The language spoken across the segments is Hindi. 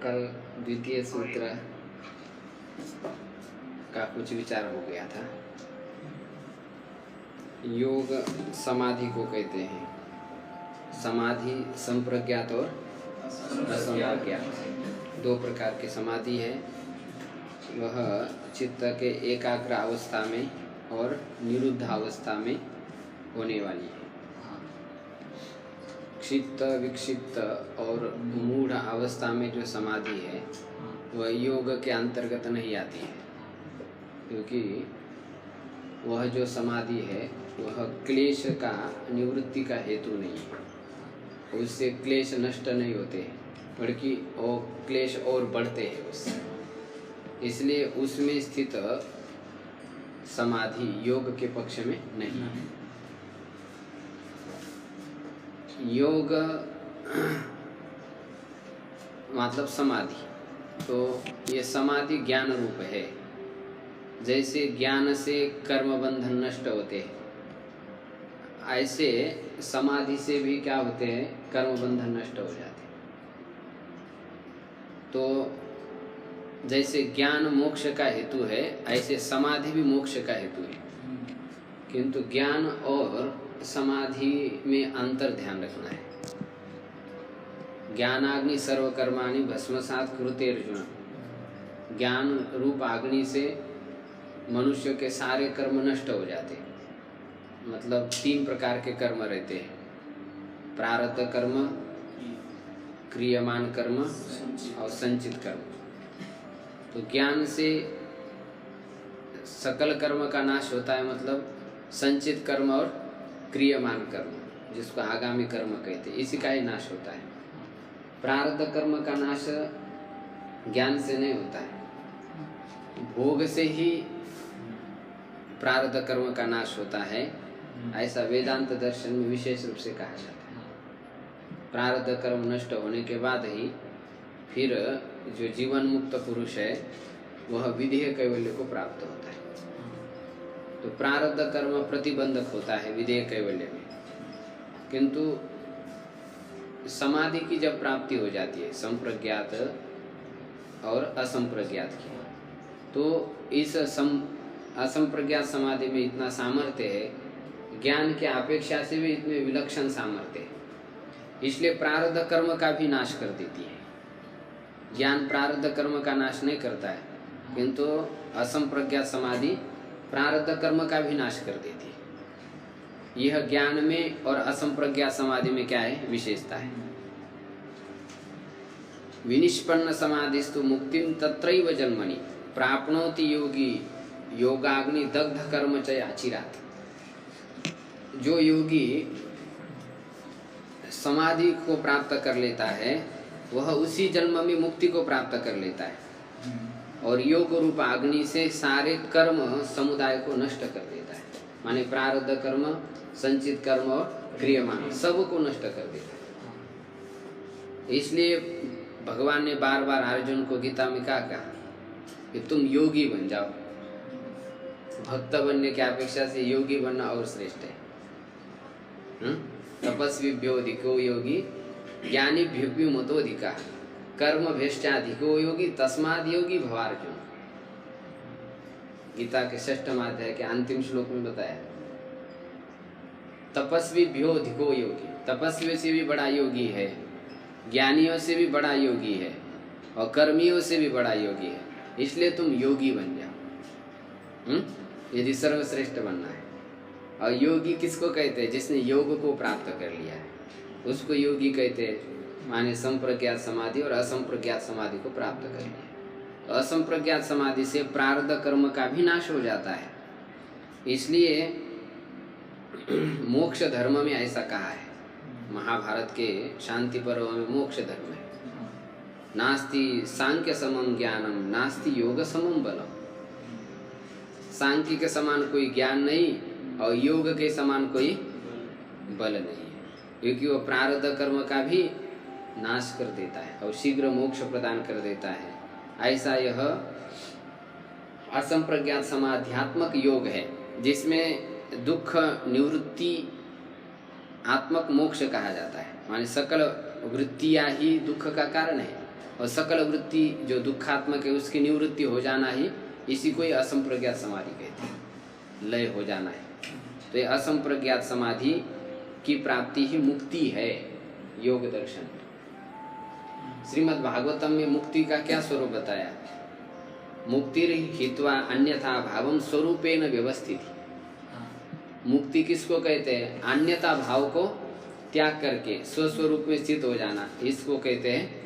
कल द्वितीय सूत्र का कुछ विचार हो गया था। योग समाधि को कहते हैं। समाधि संप्रज्ञात और असंप्रज्ञात दो प्रकार की समाधि है। वह चित्त के एकाग्र अवस्था में और निरुद्ध अवस्था में होने वाली है। क्षिप्त विक्षिप्त और मूढ़ अवस्था में जो समाधि है वह योग के अंतर्गत नहीं आती है, क्योंकि वह जो समाधि है वह क्लेश का निवृत्ति का हेतु नहीं है। उससे क्लेश नष्ट नहीं होते हैं, बल्कि वो क्लेश और बढ़ते हैं उससे। इसलिए उसमें स्थित समाधि योग के पक्ष में नहीं है। योग मतलब समाधि, तो ये समाधि ज्ञान रूप है। जैसे ज्ञान से कर्म बंधन नष्ट होते हैं, ऐसे समाधि से भी क्या होते हैं, कर्म बंधन नष्ट हो जाते हैं। तो जैसे ज्ञान मोक्ष का हेतु है, ऐसे समाधि भी मोक्ष का हेतु है। किंतु ज्ञान और समाधि में अंतर ध्यान रखना है। ज्ञानाग्नि सर्वकर्माणि भस्मसात् कुरुते अर्जुन। ज्ञान रूप अग्नि से मनुष्य के सारे कर्म नष्ट हो जाते हैं। मतलब 3 प्रकार के कर्म रहते हैं: प्रारब्ध कर्म, क्रियमान कर्म और संचित कर्म। तो ज्ञान से सकल कर्म का नाश होता है, मतलब संचित कर्म और क्रियमान कर्म, जिसको आगामी कर्म कहते हैं, इसी का ही नाश होता है। प्रारब्ध कर्म का नाश ज्ञान से नहीं होता है, भोग से ही प्रारब्ध कर्म का नाश होता है। ऐसा वेदांत दर्शन में विशेष रूप से कहा जाता है। प्रारब्ध कर्म नष्ट होने के बाद ही फिर जो जीवन मुक्त पुरुष है वह विधेय कैवल्य को प्राप्त होता है। तो प्रारब्ध कर्म प्रतिबंधक होता है विधेय कैवल्य में। किंतु समाधि की जब प्राप्ति हो जाती है संप्रज्ञात और असंप्रज्ञात की, तो इस असंप्रज्ञात समाधि में इतना सामर्थ्य है, ज्ञान के अपेक्षा से भी इतने विलक्षण सामर्थ्य है। इसलिए प्रारब्ध कर्म का भी नाश कर देती है। ज्ञान प्रारब्ध कर्म का नाश नहीं करता है, किंतु असंप्रज्ञात समाधि प्रारब्ध कर्म का भी नाश कर देती है। यह ज्ञान में और असंप्रज्ञात समाधि में क्या है, विशेषता है। विनिष्पन्न समाधिस्तु मुक्तिम तत्रैव जन्मनि प्राप्नोति योगी योगाग्नि दग्ध कर्म च याचिरात्। जो योगी समाधि को प्राप्त कर लेता है वह उसी जन्म में मुक्ति को प्राप्त कर लेता है, और योग रूप अग्नि से सारे कर्म समुदाय को नष्ट कर देता है। माने प्रारब्ध कर्म, संचित कर्म और क्रियमान सब को नष्ट कर देता है। इसलिए भगवान ने बार बार अर्जुन को गीता में कहा कि तुम योगी बन जाओ। भक्त बनने की अपेक्षा से योगी बनना और श्रेष्ठ है। तपस्वीभ्योऽधिको योगी ज्ञानिभ्यो मतोऽधिका कर्म भ्यष्टाधिको योगी तस्माद् योगी भवार्जुन। गीता के 6वें अध्याय के अंतिम श्लोक में बताया, तपस्वीभ्यो अधिको योगी, तपस्वियों से भी बड़ा योगी है, ज्ञानियों से भी बड़ा योगी है, और कर्मियों से भी बड़ा योगी है। इसलिए तुम योगी बन जाओ यदि सर्वश्रेष्ठ बनना है। और योगी किसको कहते हैं? जिसने योग को प्राप्त कर लिया है उसको योगी कहते हैं। माने संप्रज्ञात समाधि और असंप्रज्ञात समाधि को प्राप्त कर लिया। तो असंप्रज्ञात समाधि से प्रारब्ध कर्म का भी नाश हो जाता है। इसलिए मोक्ष धर्म में ऐसा कहा है, महाभारत के शांति पर्व में मोक्ष धर्म है। नास्ति सांख्य समम ज्ञानम नास्ति योग समम बलम। सांख्य के समान कोई ज्ञान नहीं और योग के समान कोई बल नहीं है, क्योंकि वो प्रारब्ध कर्म का भी नाश कर देता है और शीघ्र मोक्ष प्रदान कर देता है। ऐसा यह असंप्रज्ञात समाध्यात्मक योग है, जिसमें दुख निवृत्ति आत्मक मोक्ष कहा जाता है। माने सकल वृत्तियां ही दुख का कारण है। और सकल वृत्ति जो दुखात्मक है उसकी निवृत्ति हो जाना ही इसी को ही असंप्रज्ञात समाधि कहते हैं, लय हो जाना है। तो ये असंप्रज्ञात समाधि की प्राप्ति ही मुक्ति है योग दर्शन। श्रीमद् भागवतम में मुक्ति का क्या स्वरूप बताया? मुक्ति हित्वा अन्यथा भावम स्वरूपेण व्यवस्थित। मुक्ति किसको कहते हैं? अन्यथा भाव को त्याग करके स्वस्वरूप में स्थित हो जाना, इसको कहते हैं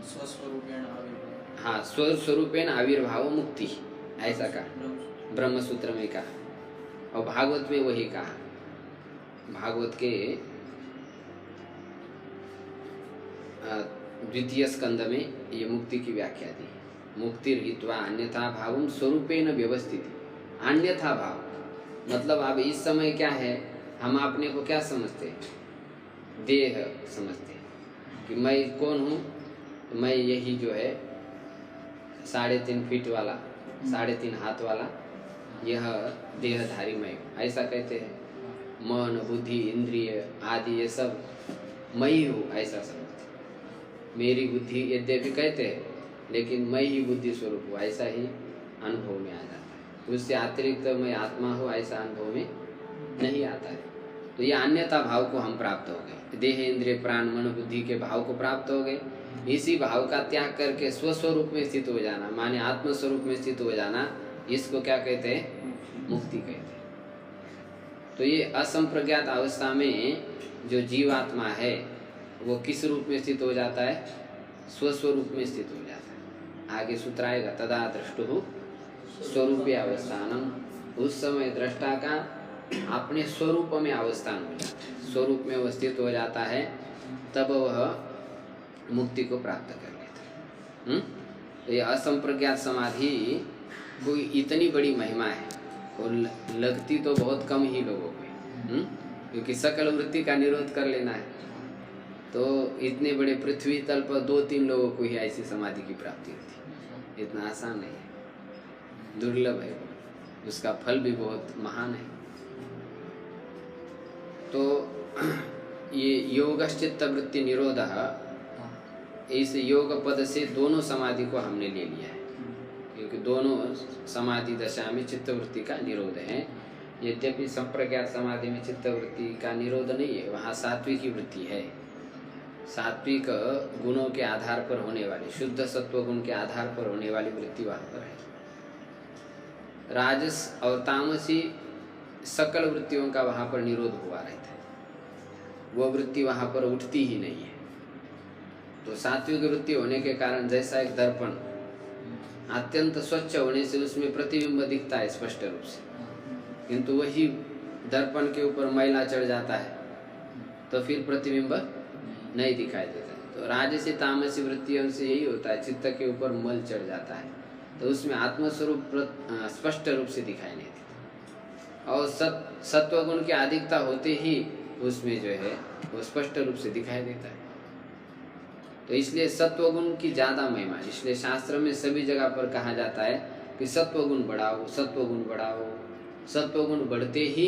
स्वस्वरूपेण आविर्भाव। हाँ, स्वस्वरूपेण आविर्भाव मुक्ति, ऐसा कहा ब्रह्म सूत्र में कहा। और भागवत में वही कहा, भागवत के द्वितीय स्कंद में ये मुक्ति की व्याख्या दी। मुक्तिर हित्वा अन्यथा भावम स्वरूपेण व्यवस्थित। अन्यथा भाव मतलब अब इस समय क्या है, हम अपने को क्या समझते हैं? देह समझते हैं कि मैं कौन हूँ? तो मैं यही जो है 3.5 फीट वाला, 3.5 हाथ वाला यह देहधारी मैं हूँ, ऐसा कहते हैं। मन बुद्धि इंद्रिय आदि ये सब मैं ही हूँ, ऐसा समझते। मेरी बुद्धि यद्यपि कहते हैं, लेकिन मैं ही बुद्धि स्वरूप हूँ, ऐसा ही अनुभव में आ जाता है। उससे अतिरिक्त मैं आत्मा हूँ, ऐसा अनुभव में नहीं आता है। तो ये अन्यथा भाव को हम प्राप्त हो गए, देह इंद्रिय प्राण मन बुद्धि के भाव को प्राप्त हो गए। इसी भाव का त्याग करके स्वस्वरूप में स्थित हो जाना, माने आत्म स्वरूप में स्थित हो जाना, इसको क्या कहते हैं? मुक्ति कहते हैं। तो ये असंप्रज्ञात अवस्था में जो जीवात्मा है वो किस रूप में स्थित हो जाता है? स्वस्वरूप में स्थित हो जाता है। आगे सूत्र आएगा, तदा दृष्टुः स्वरूपे अवस्थानम। उस समय दृष्टा का अपने स्वरूप में अवस्थान हो जाता है, स्वरूप में अवस्थित हो जाता है, तब वह मुक्ति को प्राप्त कर लेता है। तो ये असंप्रज्ञात समाधि कोई इतनी बड़ी महिमा है और लगती तो बहुत कम ही लोगों को, क्योंकि सकल वृत्ति का निरोध कर लेना है। तो इतने बड़े पृथ्वी तल पर 2-3 लोगों को ही ऐसी समाधि की प्राप्ति होती है। इतना आसान नहीं है, दुर्लभ है, उसका फल भी बहुत महान है। तो ये योगश्चित्त वृत्ति निरोधः, इस योग पद से दोनों समाधि को हमने ले लिया है, क्योंकि दोनों समाधि दशा में चित्तवृत्ति का निरोध है। यद्यपि संप्रज्ञात समाधि में चित्तवृत्ति का निरोध नहीं है, वहाँ सात्विकी वृत्ति है। सात्विक गुणों के आधार पर होने वाली, शुद्ध सत्व गुण के आधार पर होने वाली वृत्ति वहाँ पर है। राजस और तामसी सकल वृत्तियों का वहाँ पर निरोध हुआ रहता है, वो वृत्ति वहाँ पर उठती ही नहीं है। तो सात्विक वृत्ति होने के कारण जैसा एक दर्पण अत्यंत स्वच्छ होने से उसमें प्रतिबिंब दिखता है स्पष्ट रूप से, किंतु वही दर्पण के ऊपर मैला चढ़ जाता है तो फिर प्रतिबिंब नहीं दिखाई देता। तो राजसी तामसी वृत्तियों से यही होता है, चित्त के ऊपर मल चढ़ जाता है तो उसमें आत्मस्वरूप स्पष्ट रूप से दिखाई नहीं देता। और सत्वगुण की अधिकता होते ही उसमें जो है वो स्पष्ट रूप से दिखाई देता है। तो इसलिए सत्वगुण की ज़्यादा महिमा, इसलिए शास्त्र में सभी जगह पर कहा जाता है कि सत्वगुण बढ़ाओ, सत्वगुण बढ़ाओ। सत्वगुण बढ़ते ही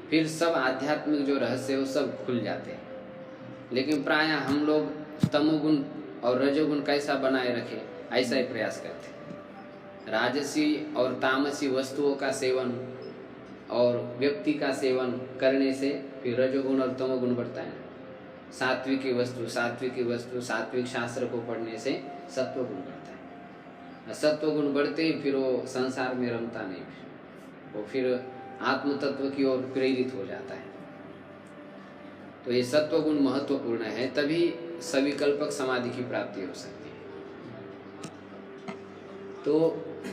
फिर सब आध्यात्मिक जो रहस्य है वो सब खुल जाते हैं। लेकिन प्रायः हम लोग तमोगुण और रजोगुण कैसा बनाए रखें, ऐसा ही प्रयास करते हैं। राजसी और तामसी वस्तुओं का सेवन और व्यक्ति का सेवन करने से फिर रजोगुण और तमोगुण बढ़ता है। सात्विकी वस्तु सात्विक शास्त्र को पढ़ने से सत्वगुण बढ़ता है। सत्वगुण बढ़ते ही फिर वो संसार में रमता नहीं, वो फिर आत्म तत्व की ओर प्रेरित हो जाता है। तो ये सत्वगुण महत्वपूर्ण है, तभी सविकल्पक समाधि की प्राप्ति हो सकती है। तो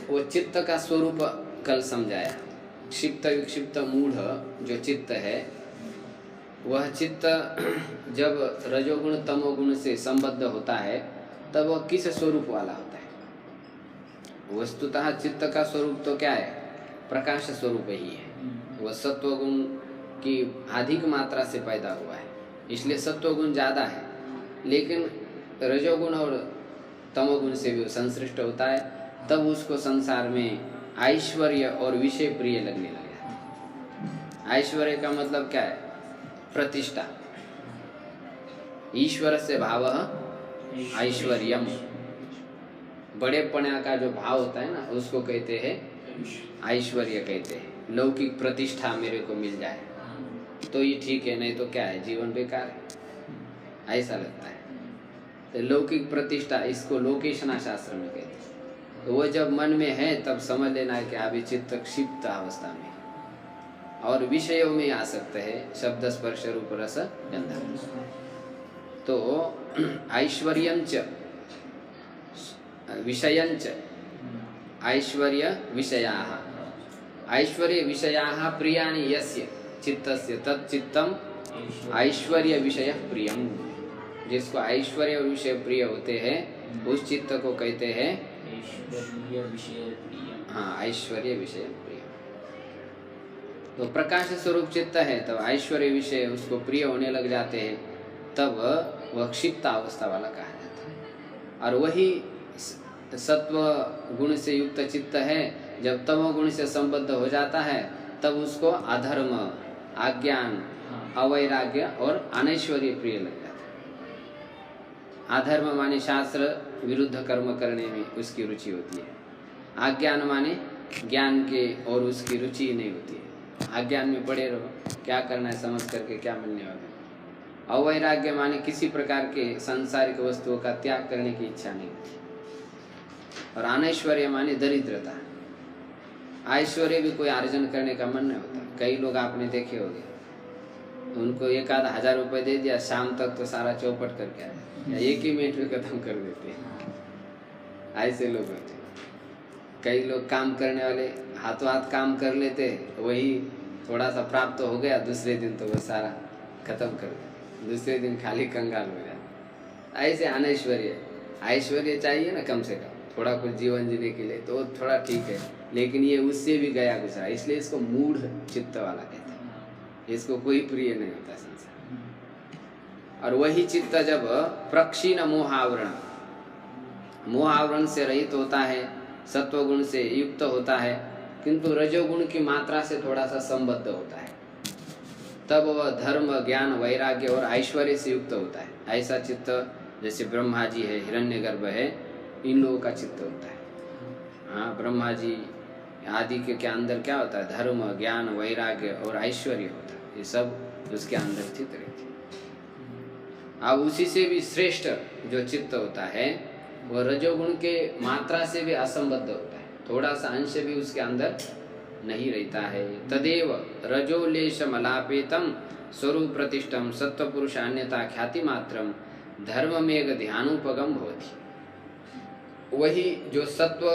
वो चित्त का स्वरूप कल समझाया। क्षिप्त विक्षिप्त मूढ़ जो चित्त है, वह चित्त जब रजोगुण तमोगुण से संबद्ध होता है तब वह किस स्वरूप वाला होता है? वस्तुतः चित्त का स्वरूप तो क्या है? प्रकाश स्वरूप ही है। वह सत्वगुण की अधिक मात्रा से पैदा हुआ है, इसलिए सत्वगुण ज़्यादा है। लेकिन रजोगुण और तमोगुण से भी संश्लिष्ट होता है, तब उसको संसार में ऐश्वर्य और विषय प्रिय लगने लग जाता है। ऐश्वर्य का मतलब क्या है? प्रतिष्ठा। ईश्वर से भाव ऐश्वर्यम, बड़ेपना का जो भाव होता है ना, उसको कहते हैं ऐश्वर्य कहते हैं। लौकिक प्रतिष्ठा मेरे को मिल जाए तो ये ठीक है, नहीं तो क्या है, जीवन बेकार है, ऐसा लगता है। तो लौकिक प्रतिष्ठा, इसको लोकेशना शास्त्र में कहते हैं। तो वो जब मन में है तब समझ लेना है कि अभी चित्त क्षिप्त अवस्था में, और विषयों में आ सकते हैं, शब्द स्पर्श रूप रस गंध। तो ऐश्वर्यंच विषयंच ऐश्वर्य विषयाः, ऐश्वर्य विषयाः प्रियाणि यस्य चित्तस्य तच्चित्तम ऐश्वर्य विषय प्रियम। जिसको ऐश्वर्य विषय प्रिय होते हैं उस चित्त को कहते हैं ऐश्वर्य विषय प्रिय। हाँ, ऐश्वर्य विषय प्रिय। तो प्रकाश स्वरूप चित्त है, तब ऐश्वर्य विषय उसको प्रिय होने लग जाते हैं, तब वह क्षिप्त अवस्था वाला कहा जाता है। और वही सत्व गुण से युक्त चित्त है, जब तमो गुण से संबद्ध हो जाता है तब उसको अधर्म, अज्ञान, अवैराग्य और अनैश्वर्य प्रिय लग जाता है। अधर्म माने शास्त्र विरुद्ध कर्म करने में उसकी रुचि होती है। अज्ञान माने ज्ञान के और उसकी रुचि नहीं होती है। अज्ञान में पड़े रहो, क्या करना है समझ करके क्या मिलने वाला। अवैराग्य माने किसी प्रकार के सांसारिक वस्तुओं का त्याग करने की इच्छा नहीं होती। और अनैश्वर्य माने दरिद्रता। ऐश्वर्य भी कोई अर्जन करने का मन नहीं होता। कई लोग आपने देखे होंगे, उनको 1,000 रुपये दे दिया, शाम तक तो सारा चौपट करके आए, या एक ही मिनट में खत्म कर देते हैं। ऐसे लोग होते हैं। कई लोग काम करने वाले हाथों हाथ काम कर लेते, वही थोड़ा सा प्राप्त हो गया, दूसरे दिन तो वो सारा खत्म कर देते, दूसरे दिन खाली कंगाल हो जाता। ऐसे अनैश्वर्य। ऐश्वर्य चाहिए ना, कम से कम थोड़ा कुछ जीवन जीने के लिए, तो थोड़ा ठीक है, लेकिन ये उससे भी गया गुजरा, इसलिए इसको मूढ़ चित्त वाला कहते हैं। इसको कोई प्रिय नहीं होता संसार। और वही चित्त जब प्रक्षीण मोहावरण, मोहावरण से रहित होता है, सत्वगुण से युक्त होता है, किंतु रजोगुण की मात्रा से थोड़ा सा संबद्ध होता है, तब वह धर्म, ज्ञान, वैराग्य और ऐश्वर्य से युक्त होता है। ऐसा चित्त जैसे ब्रह्मा जी है, हिरण्यगर्भ है, इन लोगों का चित्त होता है। हाँ, ब्रह्मा जी आदि के अंदर क्या होता है, धर्म, ज्ञान, वैराग्य और ऐश्वर्य होता है, ये सब उसके अंदर स्थित रहते हैं। अब उसी से भी श्रेष्ठ जो चित्त होता है वह रजोगुण के मात्रा से भी असंबद्ध होता है, थोड़ा सा अंश भी उसके अंदर नहीं रहता है। तदेव रजोलेशमलापेतम स्वरूप प्रतिष्ठम सत्वपुरुष अन्यता ख्याति मात्रम धर्ममेघ ध्यानोपगम भवति। वही जो सत्व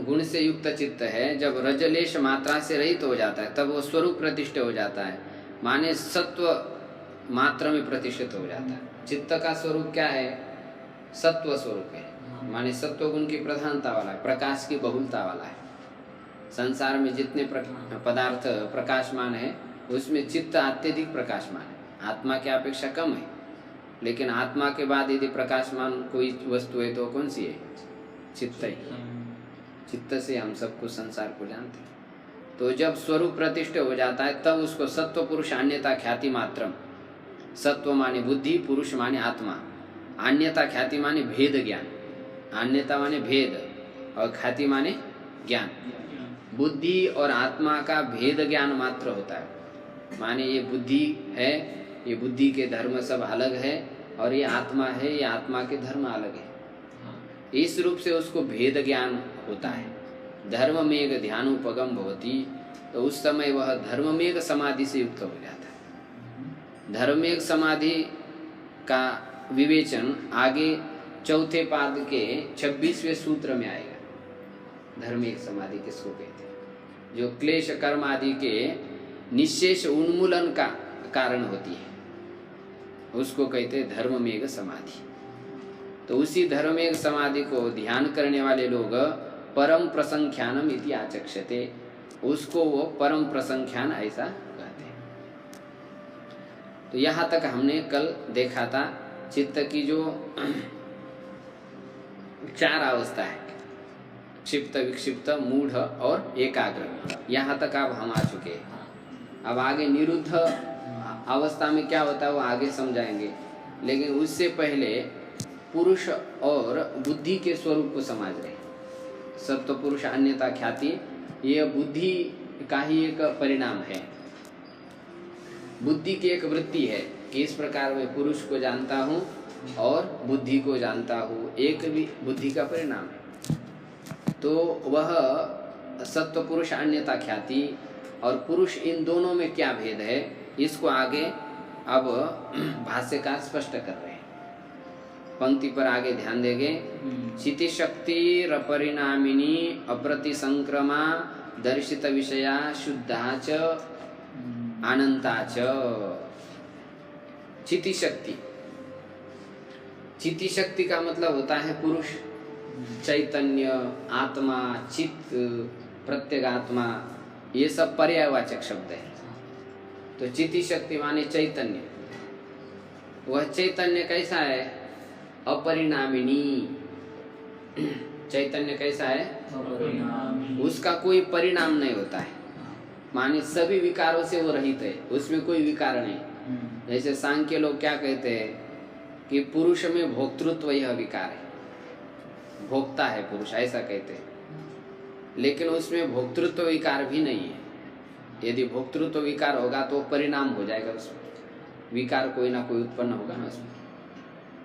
गुण से युक्त चित्त है, जब रजलेश मात्रा से रहित हो जाता है तब वो स्वरूप प्रतिष्ठित हो जाता है, माने सत्व मात्रा में प्रतिष्ठित हो जाता है। चित्त का स्वरूप क्या है, सत्व स्वरूप है, माने सत्व गुण की प्रधानता वाला है, प्रकाश की बहुलता वाला है। संसार में जितने पदार्थ प्रकाशमान है उसमें चित्त अत्यधिक प्रकाशमान है, आत्मा की अपेक्षा कम है। लेकिन आत्मा के बाद यदि प्रकाशमान कोई वस्तु है तो कौन सी है, चित्त ही। चित्त से हम सब कुछ संसार को जानते हैं। तो जब स्वरूप प्रतिष्ठित हो जाता है तब उसको सत्व पुरुष अन्यता ख्याति मात्रम, सत्व माने बुद्धि, पुरुष माने आत्मा, अन्यता ख्याति माने भेद ज्ञान, अन्यता माने भेद और ख्याति माने ज्ञान। बुद्धि और आत्मा का भेद ज्ञान मात्र होता है, माने ये बुद्धि है, ये बुद्धि के धर्म सब अलग है, और ये आत्मा है, ये आत्मा के धर्म अलग है। इस रूप से उसको भेद ज्ञान होता है। धर्ममेघ ध्यानोपगम भवति, तो उस समय वह धर्ममेघ समाधि से युक्त हो जाता है। धर्ममेघ समाधि का विवेचन आगे चौथे पाद के 26वें सूत्र में आएगा। धर्ममेघ समाधि किसको कहते हैं, जो क्लेश कर्म आदि के निशेष उन्मूलन का कारण होती है, उसको कहते हैं धर्ममेघ समाधि। तो उसी धर्ममेघ समाधि को ध्यान करने वाले लोग परम प्रसंख्यानम इति आचक्षते, उसको वो परम प्रसंख्यान ऐसा कहते हैं। तो यहाँ तक हमने कल देखा था चित्त की जो 4 अवस्था है, क्षिप्त, विक्षिप्त, मूढ़ और एकाग्र। यहाँ तक अब हम आ चुके हैं। अब आगे निरुद्ध अवस्था में क्या होता है वो आगे समझाएंगे, लेकिन उससे पहले पुरुष और बुद्धि के स्वरूप को समझ रहे हैं। सत्व पुरुष अन्यथा ख्याति, यह बुद्धि का ही एक परिणाम है, बुद्धि की एक वृत्ति है कि इस प्रकार मैं पुरुष को जानता हूँ और बुद्धि को जानता हूँ, एक भी बुद्धि का परिणाम है। तो वह सत्व पुरुष अन्यथा ख्याति और पुरुष, इन दोनों में क्या भेद है, इसको आगे अब भाष्यकार स्पष्ट कर रहे हैं। पंक्ति पर आगे ध्यान देंगे। चिति शक्ति परिणामिनी अप्रतिसंक्रमा दर्शित विषया शुद्धा च अनंता च। चिति शक्ति, चिति शक्ति का मतलब होता है पुरुष, चैतन्य, आत्मा, चित्त, प्रत्यगात्मा, ये सब पर्यायवाचक शब्द है। तो चिति शक्ति माने चैतन्य। वह चैतन्य कैसा है? अपरिणामिनी। चैतन्य कैसा है? उसका कोई परिणाम नहीं होता है, माने सभी विकारों से वो रहित है, उसमें कोई विकार नहीं। जैसे सांख्य लोग क्या कहते हैं कि पुरुष में भोक्तृत्व यह विकार है, भोक्ता है पुरुष, ऐसा कहते हैं। लेकिन उसमें भोक्तृत्व विकार भी नहीं है। यदि भोक्तृत्व विकार होगा तो परिणाम हो जाएगा, उसमें विकार कोई ना कोई उत्पन्न होगा ना उसमें,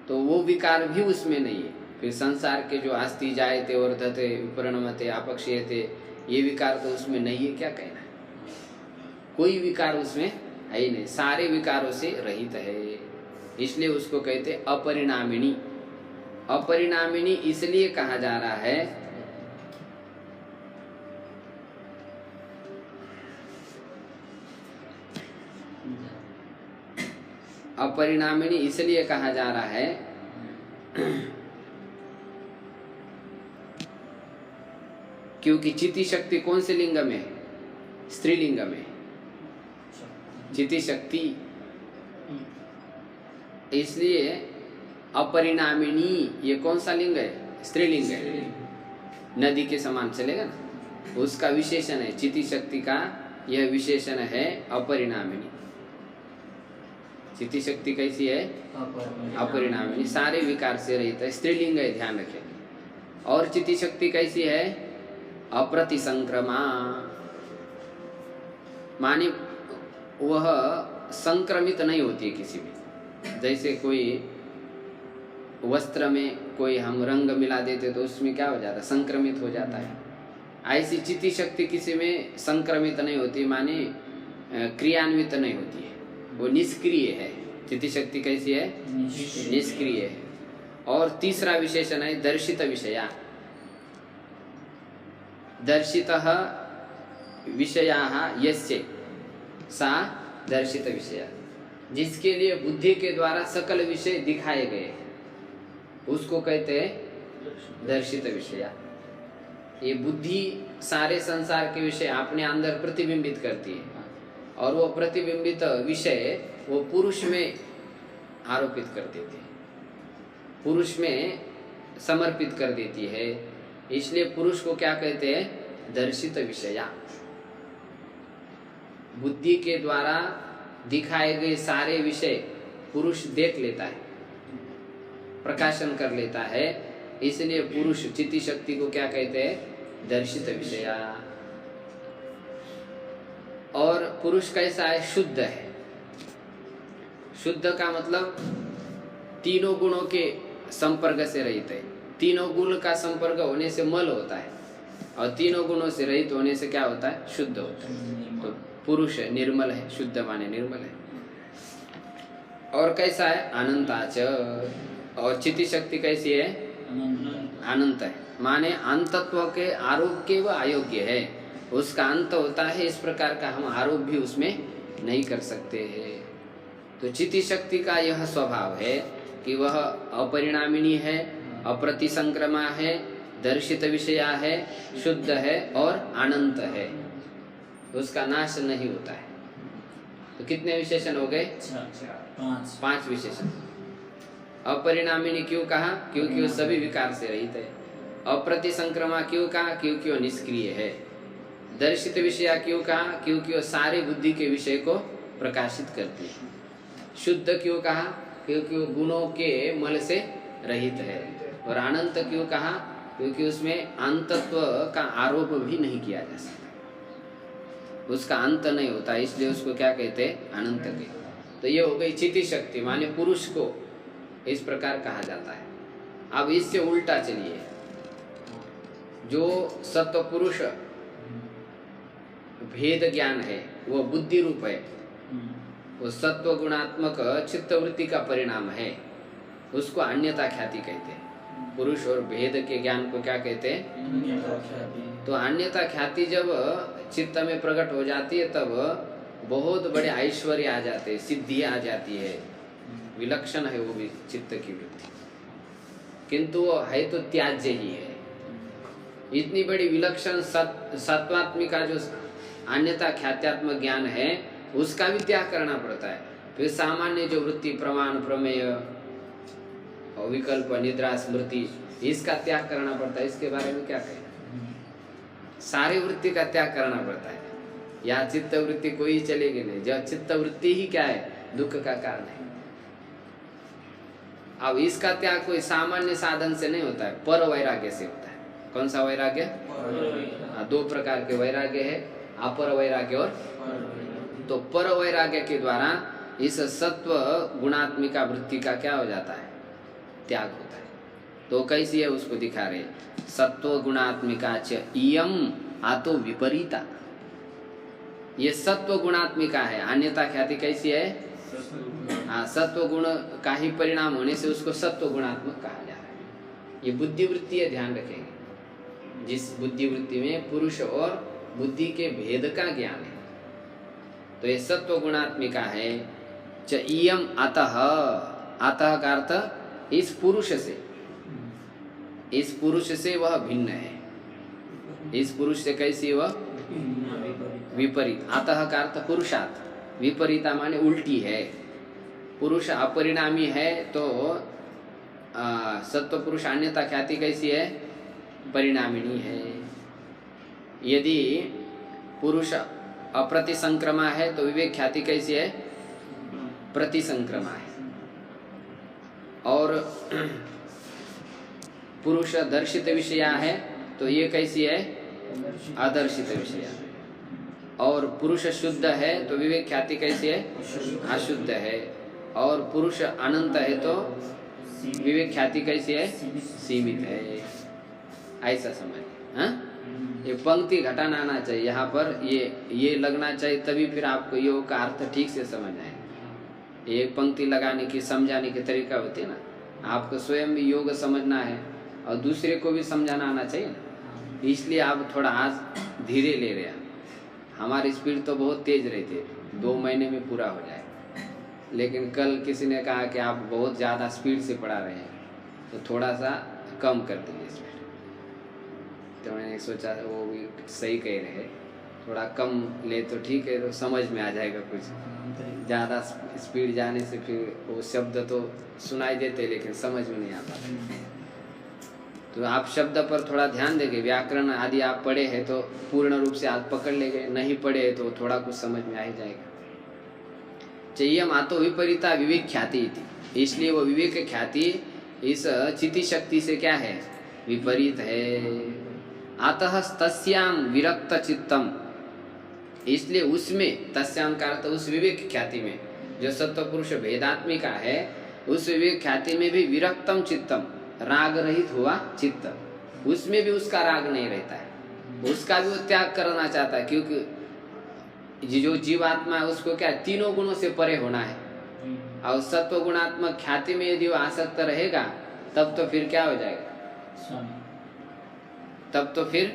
तो वो विकार भी उसमें नहीं है। फिर संसार के जो आस्ति जायते वर्धते विपरिणमते अपक्षयते, ये विकार तो उसमें नहीं है, क्या कहना है? कोई विकार उसमें है ही नहीं, सारे विकारों से रहित है, इसलिए उसको कहते अपरिणामिनी। अपरिणामिनी इसलिए कहा जा रहा है अपरिणामिनी इसलिए कहा जा रहा है क्योंकि चिति शक्ति कौन से लिंग में है? स्त्रीलिंग में चिति शक्ति, इसलिए अपरिणामिनी ये कौन सा लिंग है? स्त्रीलिंग है। नदी के समान चलेगा ना, उसका विशेषण है चिति शक्ति का, यह विशेषण है अपरिणामिनी। चिति शक्ति कैसी है? अपरिणामिनी, सारे विकार से रहित है, स्त्रीलिंग है, ध्यान रखें। और चिति शक्ति कैसी है? अप्रतिसंक्रमा, माने वह संक्रमित नहीं होती है किसी में। जैसे कोई वस्त्र में कोई हम रंग मिला देते तो उसमें क्या हो जाता है? संक्रमित हो जाता है। ऐसी चिति शक्ति किसी में संक्रमित नहीं होती, माने क्रियान्वित नहीं होती है, वो निष्क्रिय है। चिति शक्ति कैसी है? निष्क्रिय है। और तीसरा विशेषण है दर्शित विषया। दर्शितः विषयाः यस्य सा दर्शित विषया, जिसके लिए बुद्धि के द्वारा सकल विषय दिखाए गए उसको कहते हैं दर्शित विषया। ये बुद्धि सारे संसार के विषय अपने अंदर प्रतिबिंबित करती है, और वो प्रतिबिंबित विषय वो पुरुष में आरोपित कर देती है, पुरुष में समर्पित कर देती है। इसलिए पुरुष को क्या कहते हैं? दर्शित विषया। बुद्धि के द्वारा दिखाए गए सारे विषय पुरुष देख लेता है, प्रकाशन कर लेता है, इसलिए पुरुष चिति शक्ति को क्या कहते हैं? दर्शित विषया। और पुरुष कैसा है? शुद्ध है। शुद्ध का मतलब तीनों गुणों के संपर्क से रहित है। तीनों गुण का संपर्क होने से मल होता है, और तीनों गुणों से रहित होने से क्या होता है? शुद्ध होता है। तो पुरुष निर्मल है, शुद्ध माने निर्मल है। और कैसा है? अनंताच। और चिति शक्ति कैसी है? अनंत है, माने अंतत्व के आरोप के वह अयोग्य है, उसका अंत होता है, इस प्रकार का हम आरोप भी उसमें नहीं कर सकते हैं। तो चिति शक्ति का यह स्वभाव है कि वह अपरिणामिनी है, अप्रतिसंक्रमा है, दर्शित विषया है, शुद्ध है और अनंत है, उसका नाश नहीं होता है। तो कितने विशेषण हो गए? 5 विशेषण। अपरिणामिनी क्यों कहा? क्योंकि वो सभी विकार से रहित है। अप्रतिसंक्रमा क्यों कहा? क्योंकि वो निष्क्रिय है। दर्शित विषया क्यों कहा? क्योंकि वो सारे बुद्धि के विषय को प्रकाशित करती है। शुद्ध क्यों कहा? क्योंकि वो गुणों के मल से रहित है। और अनंत क्यों कहा? क्योंकि उसमें अंतत्व का आरोप भी नहीं किया जा सकता, उसका अंत नहीं होता, इसलिए उसको क्या कहते हैं? अनंत के। तो ये हो गई चिति शक्ति, माने पुरुष को इस प्रकार कहा जाता है। अब इससे उल्टा चलिए, जो सत्व पुरुष भेद ज्ञान है वो बुद्धि रूप है, वो सत्व गुणात्मक चित्तवृत्ति का परिणाम है, उसको अन्यथा ख्याति कहते हैं। पुरुष और भेद के ज्ञान को क्या कहते हैं? तो अन्यथा ख्याति जब चित्त में प्रकट हो जाती है तब बहुत बड़े ऐश्वर्य आ जाते हैं, सिद्धि आ जाती है, विलक्षण है वो भी चित्त की वृत्ति, किंतु वो है तो त्याज्य ही है। इतनी बड़ी विलक्षण सत्वात्मिका जो अन्यथा ख्यात्यात्मक ज्ञान है उसका भी त्याग करना पड़ता है। फिर सामान्य जो वृत्ति प्रमाण प्रमेय और विकल्प निद्रा स्मृति इसका त्याग करना पड़ता है। इसके बारे में क्या कहें? सारी वृत्ति का त्याग करना पड़ता है। या चित्त वृत्ति कोई चलेगी नहीं, जब चित्त वृत्ति ही क्या है? दुख का कारण है। अब इसका त्याग कोई सामान्य साधन से नहीं होता है, पर वैराग्य से होता है। कौन सा वैराग्य? दो प्रकार के वैराग्य है, अपर वैराग्य और तो पर वैराग्य के द्वारा इस सत्व गुणात्मिका वृत्ति का क्या हो जाता है? त्याग होता है। तो कैसी है उसको दिखा रहे, सत्व गुणात्मिका च इयम आतो विपरीता। ये सत्व गुणात्मिका है, अन्यथा ख्याति कैसी है? हाँ, सत्व गुण का ही परिणाम होने से उसको सत्व गुणात्मक कहा जा रहा है। ये बुद्धि वृत्ति है, ध्यान रखेंगे। जिस बुद्धि वृत्ति में पुरुष और बुद्धि के भेद का ज्ञान है, तो ये सत्व गुणात्मिका है। च इयम अतः, अतः का अर्थ इस पुरुष से, इस पुरुष से वह भिन्न है। इस पुरुष से कैसी वह? विपरीत। अतः का अर्थ पुरुषात, विपरीता माने उल्टी है। पुरुष अपरिणामी है तो सत्व पुरुष अन्यथा ख्याति कैसी है? परिणामिनी है। यदि पुरुष अप्रतिसंक्रमा है तो विवेक ख्याति कैसी है? प्रतिसंक्रमा है। और पुरुष दर्शित विषया है तो ये कैसी है? अदर्शित विषया। और पुरुष शुद्ध है तो विवेक ख्याति कैसी है? अशुद्ध है। और पुरुष अनंत है तो विवेक ख्याति कैसी है? सीमित है। ऐसा समझ। हाँ, ये पंक्ति घटाना आना चाहिए यहाँ पर, ये लगना चाहिए, तभी फिर आपको योग का अर्थ ठीक से समझ आएगा। एक पंक्ति लगाने की समझाने की तरीका होती है ना, आपको स्वयं भी योग समझना है और दूसरे को भी समझाना आना चाहिए ना। इसलिए आप थोड़ा आज धीरे ले रहे हैं। हमारी स्पीड तो बहुत तेज रहती है, 2 महीने में पूरा हो जाए। लेकिन कल किसी ने कहा कि आप बहुत ज़्यादा स्पीड से पढ़ा रहे हैं, तो थोड़ा सा कम कर दीजिए स्पीड। तो मैंने सोचा वो भी सही कह रहे हैं, थोड़ा कम ले तो ठीक है, तो समझ में आ जाएगा कुछ। ज़्यादा स्पीड जाने से फिर वो शब्द तो सुनाई देते लेकिन समझ में नहीं आता। तो आप शब्द पर थोड़ा ध्यान देंगे। व्याकरण आदि आप पढ़े हैं तो पूर्ण रूप से आप पकड़ लेंगे, नहीं पढ़े तो थोड़ा कुछ समझ में आ ही जाएगा। चाहिए मातो विपरीता विवेक ख्याति थी, इसलिए वो विवेक ख्याति इस चिति शक्ति से क्या है? विपरीत है। अतः तस्याम विरक्त चित्तम, इसलिए उसमें, तस्याम का अर्थ उस विवेक ख्याति में जो सत्व पुरुष भेदात्मिका है, उस विवेक ख्याति में भी विरक्तम चित्तम, राग रहित हुआ चित्त, उसमें भी उसका राग नहीं रहता है, उसका भी वो त्याग करना चाहता है। क्योंकि जो जीवात्मा है उसको क्या, तीनों गुणों से परे होना है। और सत्व गुणात्मक ख्याति में यदि वो आसक्त रहेगा तब तो फिर क्या हो जाएगा? तब तो फिर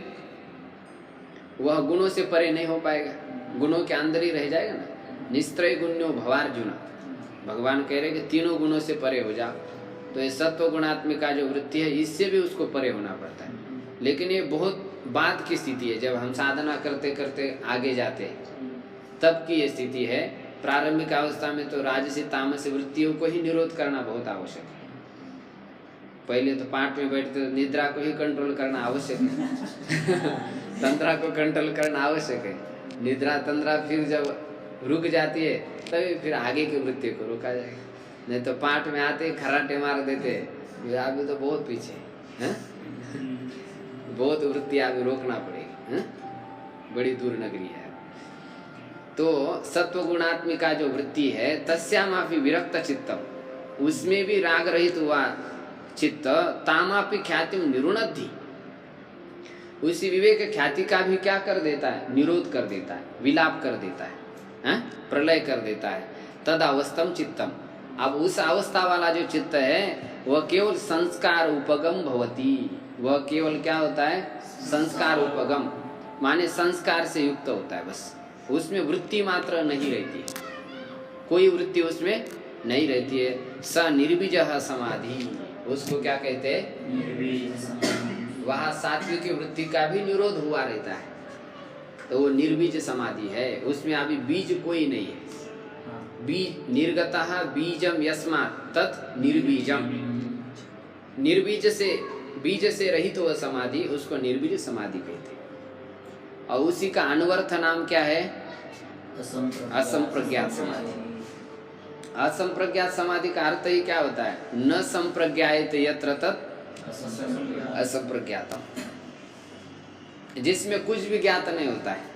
वह गुणों से परे नहीं हो पाएगा, गुणों के अंदर ही रह जाएगा ना। निस्त्रय गुण्यो भवार्जुन, भगवान कह रहे कि तीनों गुणों से परे हो जाओ। तो ये सत्व गुणात्मिका जो वृत्ति है इससे भी उसको परे होना पड़ता है। लेकिन ये बहुत बाद की स्थिति है, जब हम साधना करते करते आगे जाते हैं तब की ये स्थिति है। प्रारंभिक अवस्था में तो राजसी तामसी वृत्तियों को ही निरोध करना बहुत आवश्यक है। पहले तो पाठ में बैठते तो निद्रा को ही कंट्रोल करना आवश्यक है तंत्रा को कंट्रोल करना आवश्यक है। निद्रा तंत्रा फिर जब रुक जाती है तभी फिर आगे की वृत्ति को रोका जाएगा। नहीं तो पाठ में आते ही खराटे मार देते, अभी तो बहुत पीछे हैं, बहुत वृत्ति अभी रोकना पड़ेगी हैं? बड़ी दूर नगरी है। तो सत्व गुणात्मिका जो वृत्ति है तस्यामापि विरक्त चित्तम, उसमें भी राग रहित हुआ चित्त, तामापि ख्यातिम निरुणद्धि, उसी विवेक ख्याति का भी क्या कर देता है, निरोध कर देता है, विलाप कर देता है, हैं? प्रलय कर देता है। तद अवस्थम चित्तम, अब उस अवस्था वाला जो चित्त है वह केवल संस्कार उपगम भवती, वह केवल क्या होता है, संस्कार उपगम, माने संस्कार से युक्त होता है बस, उसमें वृत्ति मात्र नहीं रहती है, कोई वृत्ति उसमें नहीं रहती है। स निर्बीज समाधि, उसको क्या कहते हैं, वहाँ सात्विक वृत्ति का भी निरोध हुआ रहता है, तो वो निर्बीज समाधि है, उसमें अभी बीज कोई नहीं है। बीज निर्गतः बीजम यस्मात् तत् निर्बीजम, निर्बीज से, बीज से रहित हुआ समाधि उसको निर्बीज समाधि कहते हैं। और उसी का अनवर्थ नाम क्या है, असंप्रज्ञात समाधि। असंप्रज्ञात समाधि का अर्थ ही क्या होता है, न संप्रज्ञायते यत्र तत् असंप्रज्ञातम, जिसमें कुछ भी ज्ञात नहीं होता है,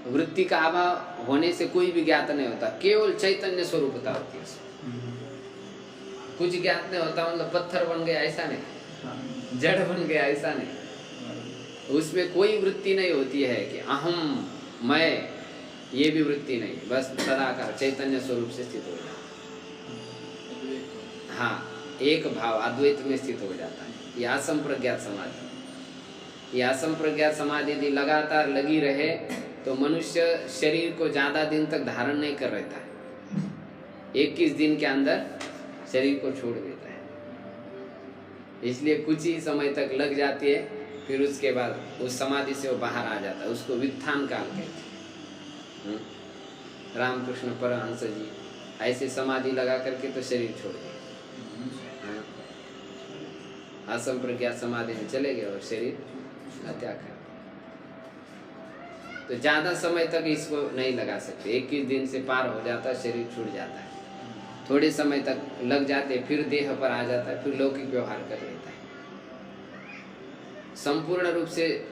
वृत्ति का अभाव होने से कोई भी ज्ञात नहीं होता, केवल चैतन्य स्वरूपता होती है। कुछ ज्ञात नहीं होता मतलब पत्थर बन गया ऐसा नहीं, जड़ बन गया ऐसा नहीं, उसमें कोई वृत्ति नहीं होती है कि अहम मैं, ये भी वृत्ति नहीं, बस सदाकार चैतन्य स्वरूप से स्थित हो जाता है। हाँ, एक भाव अद्वैत में स्थित हो जाता है। यह असंप्रज्ञात समाधि, यह असंप्रज्ञात समाधि यदि लगातार लगी रहे तो मनुष्य शरीर को ज्यादा दिन तक धारण नहीं कर रहता है, 21 दिन के अंदर शरीर को छोड़ देता है। इसलिए कुछ ही समय तक लग जाती है, फिर उसके बाद उस समाधि से वो बाहर आ जाता है, उसको वित्थान काल कहते हैं। रामकृष्ण परमहंस जी ऐसे समाधि लगा करके तो शरीर छोड़ दिया, असंप्रज्ञात समाधि में चले गए और शरीर त्याग कर। तो ज्यादा समय तक इसको नहीं लगा सकते, 21 दिन से पार हो जाता है, शरीर छूट जाता है, थोड़े समय तक लग जाते, फिर देह पर आ जाता है, फिर लौकिक व्यवहार कर लेता है। संपूर्ण रूप से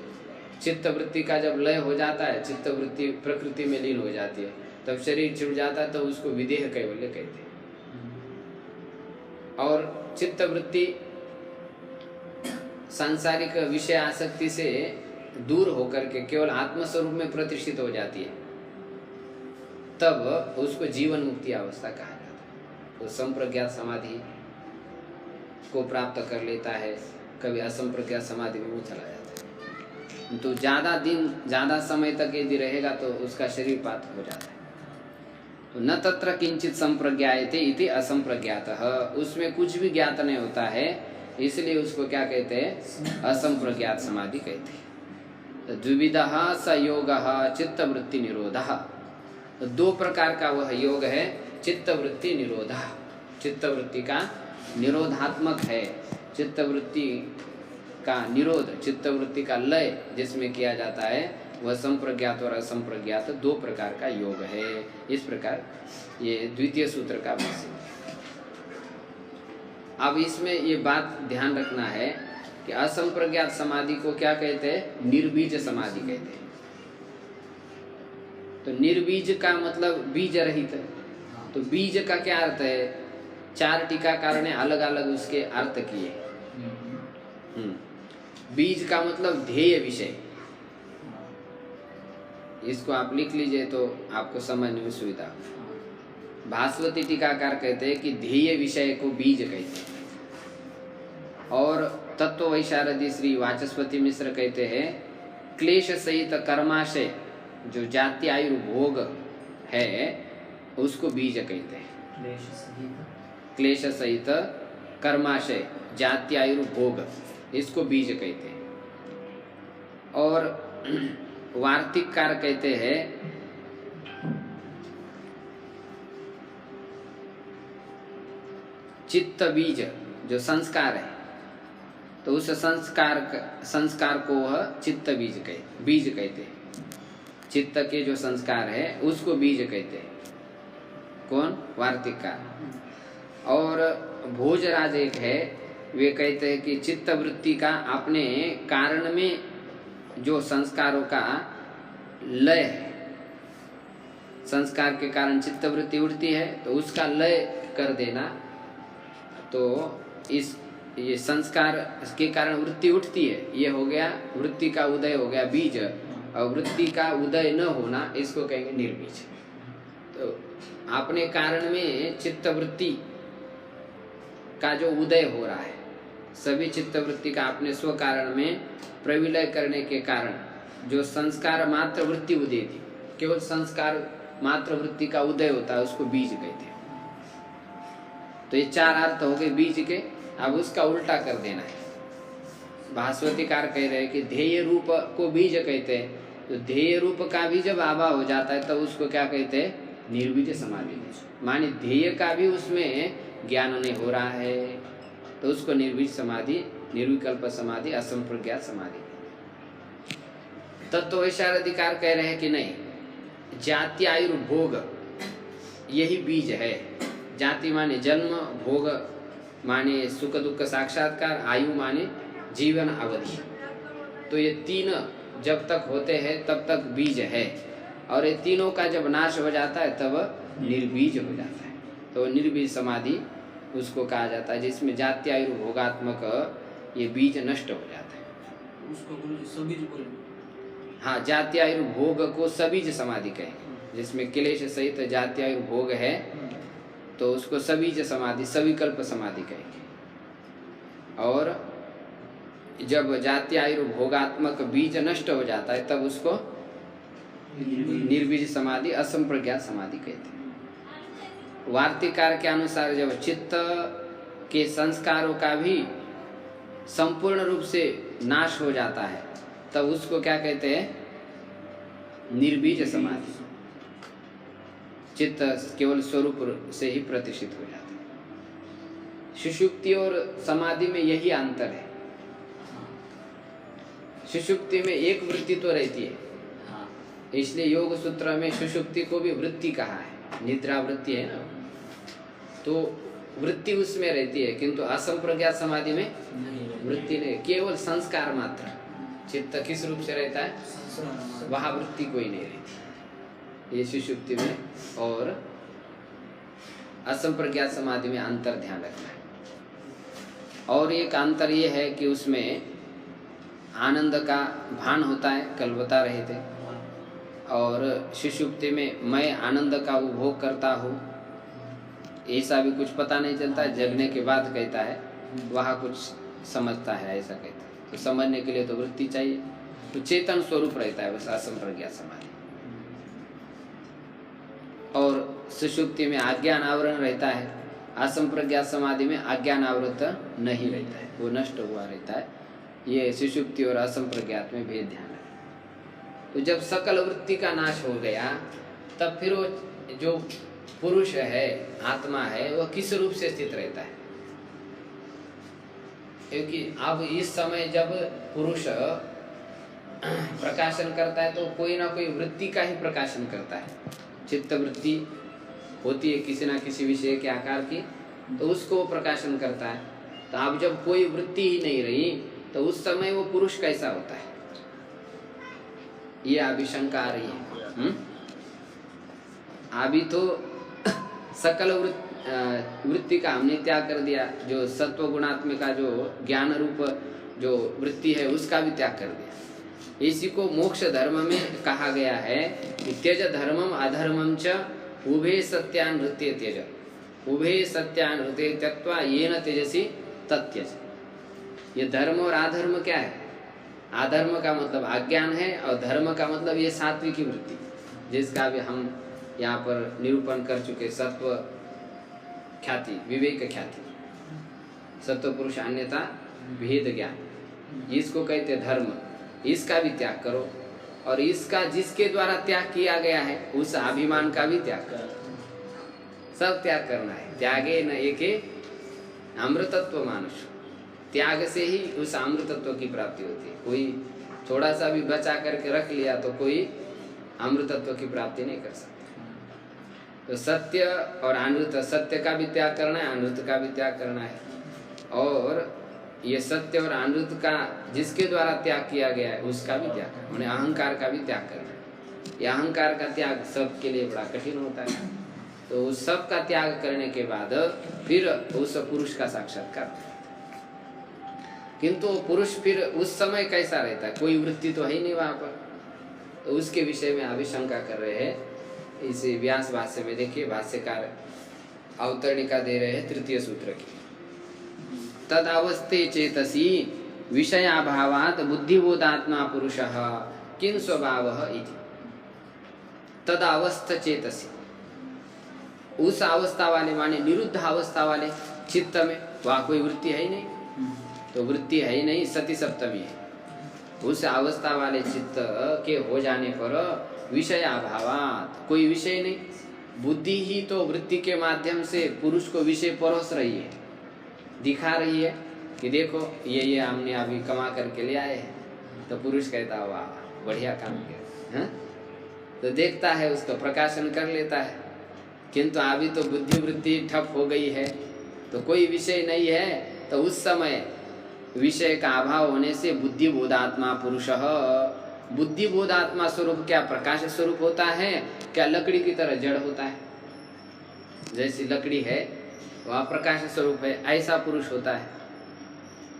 चित्त वृत्ति का जब लय हो जाता है, चित्त वृत्ति प्रकृति में लीन हो जाती है, तब शरीर छूट जाता है, तो उसको विदेह कैवल्य कहते हैं। और चित्त वृत्ति सांसारिक विषय आसक्ति से दूर होकर के केवल आत्मस्वरूप में प्रतिष्ठित हो जाती है, तब उसको जीवन मुक्ति अवस्था कहा जाता है। तो संप्रज्ञात समाधि को प्राप्त कर लेता है, कभी असंप्रज्ञात समाधि में चला जाता है। तो ज्यादा दिन ज्यादा समय तक यदि रहेगा तो उसका शरीर पात हो जाता है। तो न तत्र किंचित संप्रज्ञायते इति असंप्रज्ञातः, उसमें कुछ भी ज्ञात नहीं होता है, इसलिए उसको क्या कहते हैं, असंप्रज्ञात समाधि कहते हैं। तो द्विविधः स योगः चित्तवृत्ति निरोधः, तो 2 प्रकार का वह योग है, चित्तवृत्ति निरोधः, चित्तवृत्ति का निरोधात्मक है। चित्तवृत्ति का निरोध, चित्तवृत्ति का लय जिसमें किया जाता है, वह संप्रज्ञात और असंप्रज्ञात 2 प्रकार का योग है। इस प्रकार ये द्वितीय सूत्र का भाष्य। अब इसमें ये बात ध्यान रखना है कि असंप्रज्ञात समाधि को क्या कहते हैं, निर्बीज समाधि कहते हैं। तो निर्बीज का मतलब बीज रहित है। तो बीज का क्या अर्थ है, 4 टीकाकार ने अलग अलग उसके अर्थ किए। बीज का मतलब ध्येय विषय, इसको आप लिख लीजिए तो आपको समझने में सुविधा। भास्वती टीकाकार कहते हैं कि ध्येय विषय को बीज कहते हैं, और तत्व वैशारदी श्री वाचस्पति मिश्र कहते हैं क्लेश सहित कर्माशय, जो जाति आयु भोग है उसको बीज कहते हैं। क्लेश सहित कर्माशय जाति आयु भोग, इसको बीज कहते हैं। और वार्तिककार कहते हैं चित्त बीज, जो संस्कार है, तो उस संस्कार को वह चित्त बीज कहते हैं। चित्त के जो संस्कार है उसको बीज कहते हैं। कौन, वार्तिककार। और भोजराज एक है, वे कहते हैं कि चित्त वृत्ति का अपने कारण में जो संस्कारों का लय है, संस्कार के कारण चित्त वृत्ति उठती है तो उसका लय कर देना। तो ये संस्कार के कारण वृत्ति उठती है, ये हो गया वृत्ति का उदय, हो गया बीज। और वृत्ति का उदय न होना इसको कहेंगे निर्बीज। तो अपने कारण में चित्त वृत्ति का जो उदय हो रहा है, सभी चित्त वृत्ति का अपने स्व कारण में प्रविलय करने के कारण जो संस्कार मात्र वृत्ति उदय थी, केवल संस्कार मात्र वृत्ति का उदय होता है, उसको बीज कहते हैं। तो ये चार अर्थ हो गए बीज के। अब उसका उल्टा कर देना है। भास्वतीकार कह रहे हैं कि ध्येय रूप को बीज कहते हैं। तो ध्येय रूप का भी जब अभाव हो जाता है तब उसको क्या कहते हैं? निर्बीज समाधि। माने ध्येय का भी उसमें ज्ञान नहीं हो रहा है तो उसको निर्बीज समाधि, निर्विकल्प समाधि, असंप्रज्ञात समाधि। तत्ववैशार अधिकार कह रहे हैं कि नहीं, जाति आयुर्भोग यही बीज है। जाति माने जन्म, भोग माने सुख दुख साक्षात्कार, आयु माने जीवन अवधि। तो ये तीन जब तक होते हैं तब तक बीज है, और ये तीनों का जब नाश हो जाता है तब निर्बीज हो जाता है। तो निर्बीज समाधि उसको कहा जाता है, जिसमें जाति आयुर्भोगात्मक ये बीज नष्ट हो जाता है। उसको सबीज बोले। हाँ, जाति आयुर्भोग को सबीज समाधि कहेंगे। जिसमें क्लेश सहित जाति आयुर्भोग है तो उसको सबीज समाधि, सविकल्प समाधि कहेंगे। और जब जाति आयुर्भोगात्मक बीज नष्ट हो जाता है तब उसको निर्बीज समाधि, असंप्रज्ञात समाधि कहते हैं। वार्तिकार के अनुसार जब चित्त के संस्कारों का भी संपूर्ण रूप से नाश हो जाता है तब उसको क्या कहते हैं? निर्बीज समाधि। चित्त केवल स्वरूप से ही प्रतिष्ठित हो जाता है। सुषुप्ति और समाधि में यही अंतर है। सुषुप्ति में एक वृत्ति तो रहती है, इसलिए योग सूत्र में सुषुप्ति को भी वृत्ति कहा है। निद्रा वृत्ति है ना, तो वृत्ति उसमें रहती है, किंतु असंप्रज्ञात समाधि में वृत्ति नहीं, केवल संस्कार मात्र। चित्त किस रूप से रहता है? वहाँ वृत्ति कोई नहीं रहती। ये सुषुप्ति में और असंप्रज्ञात समाधि में अंतर ध्यान रखना है। और एक अंतर ये है कि उसमें आनंद का भान होता है, कल बता रहे थे, और सुषुप्ति में मैं आनंद का उपभोग करता हूँ ऐसा भी कुछ पता नहीं चलता है। जगने के बाद कहता है, वहाँ कुछ समझता है ऐसा कहता है। तो समझने के लिए तो वृत्ति चाहिए, तो चेतन स्वरूप रहता है बस असंप्रज्ञात समाधि। और सुषुप्ति में अज्ञान आवरण रहता है, असंप्रज्ञात समाधि में अज्ञान आवृत नहीं रहता है, वो नष्ट हुआ रहता है। ये सुषुप्ति और असंप्रज्ञात में भेद ध्यान रखें। तो जब सकल वृत्ति का नाश हो गया तब फिर वो जो पुरुष है, आत्मा है, वह किस रूप से स्थित रहता है? क्योंकि अब इस समय जब पुरुष प्रकाशन करता है तो कोई ना कोई वृत्ति का ही प्रकाशन करता है। चित्त वृत्ति होती है किसी ना किसी विषय के आकार की, तो उसको वो प्रकाशन करता है। तो अब जब कोई वृत्ति ही नहीं रही तो उस समय वो पुरुष कैसा होता है? ये अभी शंका आ रही है। अभी तो सकल वृत्ति का हमने त्याग कर दिया, जो सत्व गुणात्मिका जो ज्ञान रूप जो वृत्ति है उसका भी त्याग कर दिया। इसी को मोक्ष धर्म में कहा गया है कि त्यज धर्मम अधर्मम च उभे सत्यानृत्य त्यज, उभे सत्यानृत्य त्यक्त्वा येन त्यजसी तत्यज। ये धर्म और अधर्म क्या है? अधर्म का मतलब अज्ञान है और धर्म का मतलब ये सात्विकी वृत्ति, जिसका भी हम यहाँ पर निरूपण कर चुके। सत्व ख्याति, विवेक ख्याति, सत्व पुरुष अन्यथा भेद ज्ञान, इसको कहते धर्म। इसका भी त्याग करो, और इसका जिसके द्वारा त्याग किया गया है उस अभिमान का भी त्याग करो। सब त्याग करना है। त्यागे न एके अमृतत्व मानुष, त्याग से ही उस अमृतत्व की प्राप्ति होती है। कोई थोड़ा सा भी बचा करके रख लिया तो कोई अमृतत्व की प्राप्ति नहीं कर सकता। तो सत्य और अनृत, सत्य का भी त्याग करना है, अनृत का भी त्याग करना है। और ये सत्य और अनृत का जिसके द्वारा त्याग किया गया है उसका भी त्याग करना, उन्हें अहंकार का भी त्याग करना है। यह अहंकार का त्याग सबके लिए बड़ा कठिन होता है। तो उस सब का त्याग करने के बाद फिर उस पुरुष का साक्षात्कार। किंतु पुरुष फिर उस समय कैसा रहता है, कोई वृत्ति तो है ही नहीं वहां पर। तो उसके विषय में अभी शंका कर रहे हैं। इसे व्यास भाष्य में देखिए, भाष्यकार अवतरणिका दे रहे हैं तृतीय सूत्र की। तदावस्थे चेतसी विषयाभावात् बुद्धिबोधात्मा पुरुषः किं स्वभावः इति। तदावस्थ चेतसी, उस अवस्था वाले माने निरुद्ध अवस्था वाले चित्त में वहाँ कोई वृत्ति है ही नहीं। तो वृत्ति है ही नहीं, सती सप्तमी है। उस अवस्था वाले चित्त के हो जाने पर विषयाभावात्, कोई विषय नहीं, बुद्धि ही तो वृत्ति के माध्यम से पुरुष को विषय परोस रही है, दिखा रही है कि देखो ये हमने अभी कमा करके ले आए हैं। तो पुरुष कहता वाह बढ़िया काम किया, तो देखता है, उसका प्रकाशन कर लेता है। किंतु अभी तो बुद्धि वृत्ति ठप हो गई है, तो कोई विषय नहीं है। तो उस समय विषय का अभाव होने से बुद्धि बोधात्मा पुरुषः, बुद्धि बोधात्मा स्वरूप क्या प्रकाश स्वरूप होता है, क्या लकड़ी की तरह जड़ होता है। जैसी लकड़ी है वह प्रकाश स्वरूप है, ऐसा पुरुष होता है।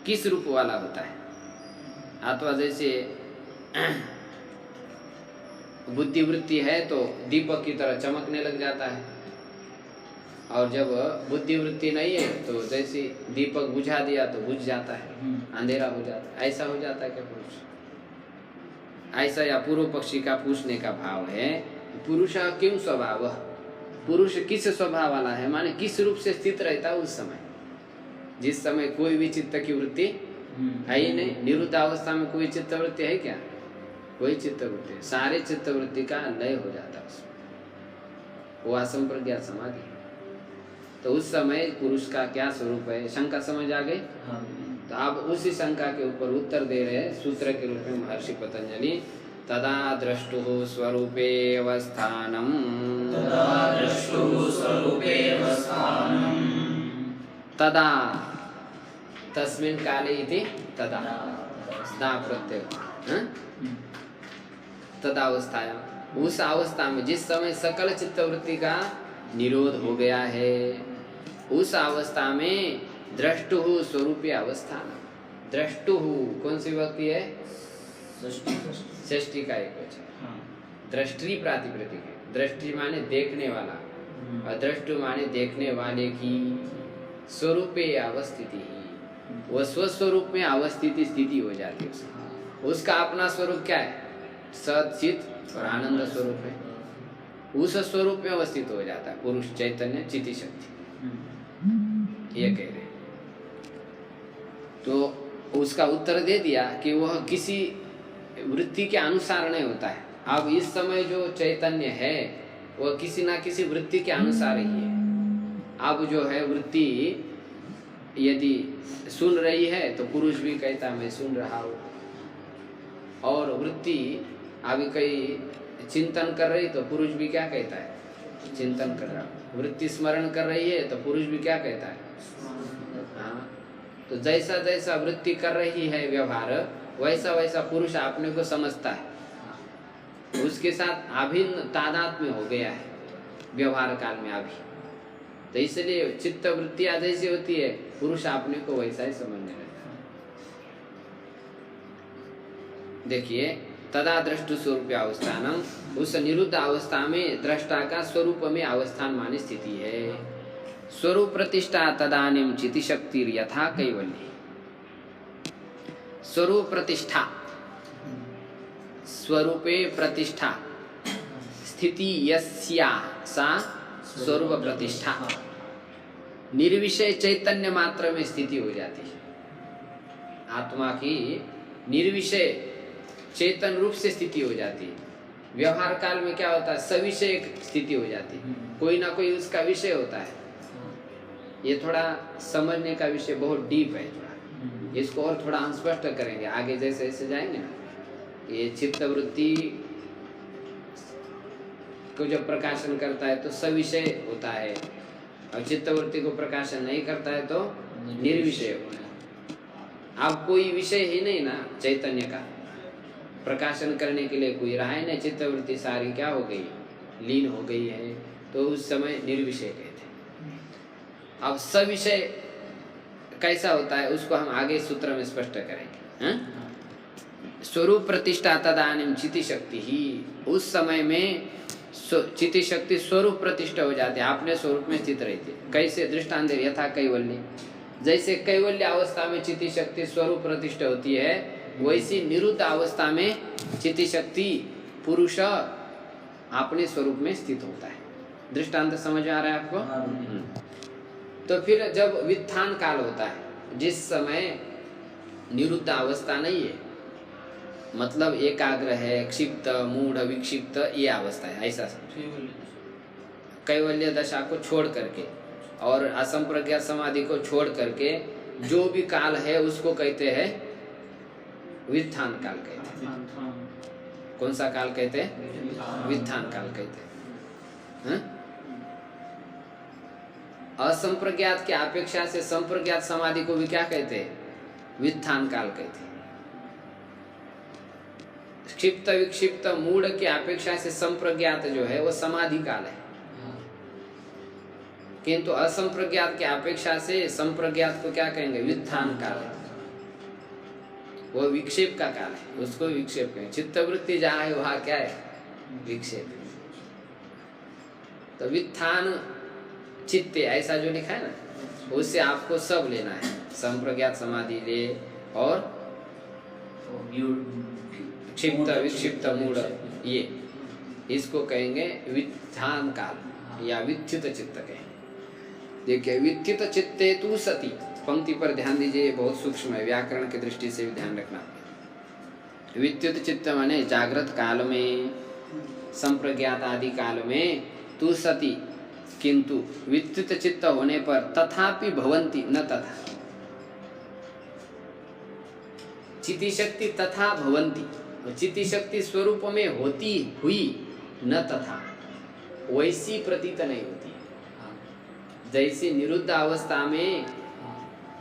किस रूप वाला होता है? अथवा जैसे बुद्धि वृत्ति है तो दीपक की तरह चमकने लग जाता है, और जब बुद्धि वृत्ति नहीं है तो जैसे दीपक बुझा दिया तो बुझ जाता है, अंधेरा हो जाता है। ऐसा हो जाता है क्या पुरुष? ऐसा या पूर्व पक्षी का पूछने का भाव है, पुरुष किम स्वभाव, पुरुष किस स्वभाव वाला है, माने किस रूप से स्थित रहता है उस समय, जिस समय कोई भी चित्त की वृत्ति है ही नहीं। निरुद्ध अवस्था में कोई चित्त वृत्ति है क्या? कोई चित्त वृत्ति, सारे चित्त वृत्ति का लय हो जाता है उसमें, वो असंप्रज्ञात समाधि। तो उस समय पुरुष का क्या स्वरूप है, शंका समझ आ गई? तो आप उसी शंका के ऊपर उत्तर दे रहे हैं सूत्र के रूप में महर्षि पतंजलि। तदा द्रष्टुः स्वरूपे अवस्थानम्, तदा द्रष्टुः स्वरूपे अवस्थानम्, तदा तस्मिन् काले इति तदा दा प्रत्यय, तदा अवस्थायां, उस अवस्था में जिस समय सकल चित्तवृत्ति का निरोध हो गया है, उस अवस्था में द्रष्टुः स्वरूपीय अवस्थान। द्रष्टुः कौन सी विभक्ति है? षष्ठी का एक वचन, दृष्टि प्रातिपदिक है। दृष्टि माने देखने वाला, और द्रष्टु माने देखने वाले की स्वरूपे अवस्थिति, वह स्वस्वरूप में अवस्थिति स्थिति हो जाती है। उसका अपना स्वरूप क्या है? सत चित और आनंद स्वरूप है, उस स्वरूप में अवस्थित हो जाता है पुरुष चैतन्य चिति शक्ति, ये कह रहे। तो उसका उत्तर दे दिया कि वह किसी वृत्ति के अनुसार नहीं होता है। अब इस समय जो चैतन्य है वह किसी ना किसी वृत्ति के अनुसार ही है। अब जो है वृत्ति यदि सुन रही है तो पुरुष भी कहता मैं सुन रहा हूँ, और वृत्ति अभी कई चिंतन कर रही तो पुरुष भी क्या कहता है? चिंतन कर रहा हूँ। वृत्ति स्मरण कर रही है तो पुरुष भी क्या कहता है? हाँ, तो जैसा जैसा वृत्ति कर रही है व्यवहार, वैसा वैसा पुरुष अपने को समझता है, उसके साथ अभिन्न तादात्म्य हो गया है व्यवहार काल में अभी। तो इसलिए चित्त वृत्तियां जैसी होती है पुरुष अपने को वैसा ही समझने लगता है। देखिए, तदा द्रष्टु स्वरूप अवस्थानम, उस निरुद्ध अवस्था में दृष्टा का स्वरूप में अवस्थान माने स्थिति है। स्वरूप प्रतिष्ठा तदानीम चिति शक्ति यथा कैवल्य। स्वरूप प्रतिष्ठा, स्वरूपे प्रतिष्ठा, स्थिति यस्या सा स्वरूप प्रतिष्ठा, निर्विषय चैतन्य मात्र में स्थिति हो जाती है। आत्मा की निर्विषय चेतन रूप से स्थिति हो जाती है। व्यवहार काल में क्या होता है? सविषय स्थिति हो जाती है, कोई ना कोई उसका विषय होता है। ये थोड़ा समझने का विषय बहुत डीप है, थोड़ा इसको और थोड़ा हम स्पष्ट करेंगे आगे जैसे जैसे जाएंगे ना। ये चित्त वृत्ति को जब प्रकाशन करता है तो सविषय होता है, और चित्तवृत्ति को प्रकाशन नहीं करता है तो निर्विषय होता है। अब कोई विषय ही नहीं ना चैतन्य का, प्रकाशन करने के लिए कोई रहा है नहीं, चित्तवृत्ति सारी क्या हो गई, लीन हो गई है, तो उस समय निर्विषय कहते हैं। अब सविषय कैसा होता है उसको हम आगे सूत्र में स्पष्ट करेंगे। स्वरूप प्रतिष्ठा तदानीम चिति शक्ति ही, उस समय में चिति शक्ति स्वरूप प्रतिष्ठा हो जाती है, अपने स्वरूप में स्थित रहती है। कैसे? दृष्टांत यथा कैवल्य, जैसे कैवल्य अवस्था में चिति शक्ति स्वरूप प्रतिष्ठा होती है, वैसी निरुद्ध अवस्था में चिति शक्ति पुरुष अपने स्वरूप में स्थित होता है। दृष्टांत समझ आ रहा है आपको? तो फिर जब वित्थान काल होता है, जिस समय निरुद्ध अवस्था नहीं है, मतलब एकाग्र है, क्षिप्त मूढ़ विक्षिप्त ये अवस्था है, ऐसा कैवल्य दशा को छोड़ करके और असंप्रज्ञात समाधि को छोड़ करके जो भी काल है उसको कहते हैं वित्थान काल कहते हैं। कौन सा काल कहते हैं? वित्थान काल कहते हैं। असंप्रज्ञात के अपेक्षा से संप्रज्ञात समाधि को भी क्या कहते हैं? वित्थान काल कहते हैं। क्षिप्त विक्षिप्त मूढ़ की अपेक्षा से संप्रज्ञात जो है वो समाधि काल है, किंतु असंप्रज्ञात की अपेक्षा से संप्रज्ञात को क्या कहेंगे? वित्थान काल है। वो विक्षेप का काल है, उसको विक्षेप कहेंगे। चित्तवृत्ति जहाँ है वहाँ क्या है? विक्षेप। तो वित्थान चित्ते ऐसा जो लिखा है ना, उससे आपको सब लेना है, संप्रज्ञात समाधि ले और क्षिप्त विक्षिप्त मूढ़, ये इसको कहेंगे वित्थान काल या वित्थित चित्त कहेंगे। देखिए, वित्थित चित्ते तु सती, पंक्ति पर ध्यान दीजिए, बहुत सूक्ष्म है, व्याकरण की दृष्टि से भी ध्यान रखना। वित्थित चित्त माने जागृत काल में, संप्रज्ञात आदि काल में तु सती, किंतु वित्थित चित्त होने पर तथापि भवंती न तथा, चिति शक्ति तथा भवंती, चिति शक्ति स्वरूप में होती हुई न तथा, वैसी प्रतीत नहीं होती। जैसे निरुद्ध अवस्था में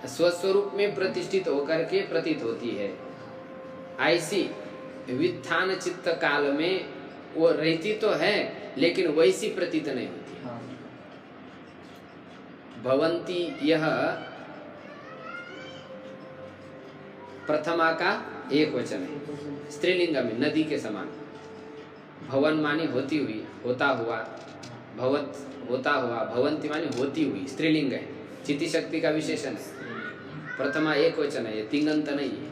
स्वस्वरूप में प्रतिष्ठित होकर के प्रतीत होती है, ऐसी वित्थान चित्त काल में वो रहती तो है लेकिन वैसी प्रतीत नहीं होती। भवंती यह प्रथमा का एक वचन है, स्त्रीलिंग में नदी के समान। भवन मानी होती हुई, होता हुआ, भवत होता हुआ, भवंती मानी होती हुई, स्त्रीलिंग है, चिति शक्ति का विशेषण है। प्रथमा एक वचन है, ये तिंगंत नहीं है।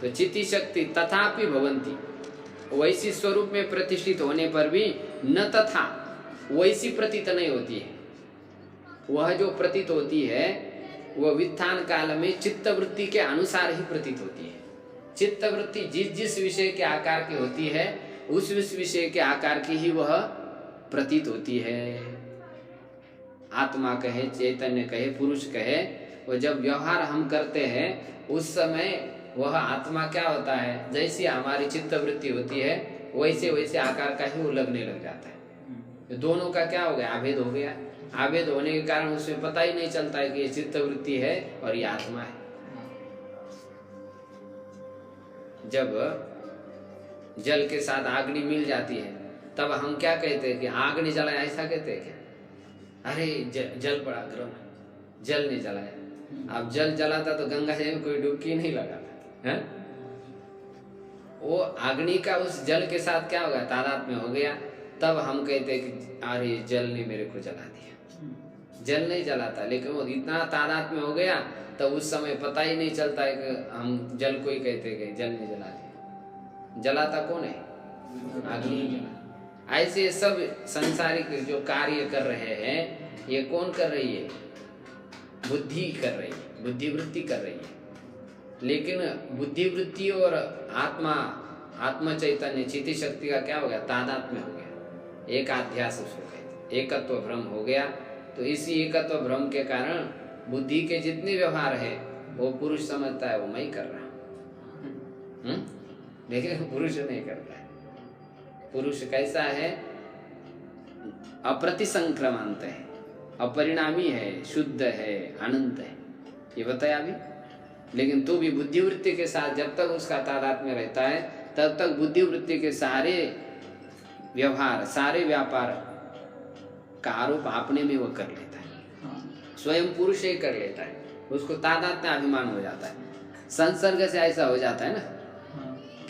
तो चिति शक्ति तथापि भवंती, वैसी स्वरूप में प्रतिष्ठित होने पर भी न तथा, वैसी प्रतीत नहीं होती है। वह जो प्रतीत होती है वह वित्थान काल में चित्तवृत्ति के अनुसार ही प्रतीत होती है। चित्तवृत्ति जिस जिस विषय के आकार की होती है उस विषय के आकार की ही वह प्रतीत होती है। आत्मा कहे, चैतन्य कहे, पुरुष कहे, वो जब व्यवहार हम करते हैं उस समय वह आत्मा क्या होता है, जैसी हमारी चित्तवृत्ति होती है वैसे वैसे आकार का ही वो लगने लग जाता है। दोनों का क्या हो गया? आभेद हो गया। आभेद होने के कारण उसमें पता ही नहीं चलता है कि ये चित्तवृत्ति है और ये आत्मा है। जब जल के साथ अग्नि मिल जाती है तब हम क्या कहते हैं कि अग्नि जलाया, ऐसा कहते हैं क्या? अरे जल बड़ा गर्म है, जल नहीं जलाया। अब जल जलाता तो गंगा जी में कोई डुबकी नहीं लगाता है। वो अग्नि का उस जल के साथ क्या होगा? तादात्म्य हो गया। तब हम कहते हैं कि अरे जल ने मेरे को जला दिया। जल नहीं जलाता, लेकिन वो इतना तादात्म्य हो गया तब उस समय पता ही नहीं चलता है कि हम जल को ही कहते हैं कि जल ने जला दिया। जलाता कौन है? अग्नि। ऐसे सब संसारिक जो कार्य कर रहे हैं ये कौन कर रही है? बुद्धि कर रही है, बुद्धिवृत्ति कर रही है। लेकिन बुद्धिवृत्ति और आत्म चैतन्य चिति शक्ति का क्या हो गया? तादात्म्य हो गया, एक अध्यास उसको कहते, एकत्व भ्रम हो गया। तो इसी एकत्व भ्रम के कारण बुद्धि के जितने व्यवहार है वो पुरुष समझता है वो मैं कर रहा हूं, लेकिन पुरुष नहीं करता है। पुरुष कैसा है? अप्रतिसंक्रमांत है, अपरिणामी है, शुद्ध है, अनंत है, ये बताया अभी। लेकिन तो भी बुद्धिवृत्ति के साथ जब तक उसका तादात्म्य रहता है तब तक बुद्धिवृत्ति के सारे व्यवहार, सारे व्यापार का आरोप अपने में वो कर लेता है, स्वयं पुरुष ही कर लेता है, उसको तादात्म्य अभिमान हो जाता है। संसर्ग से ऐसा हो जाता है ना,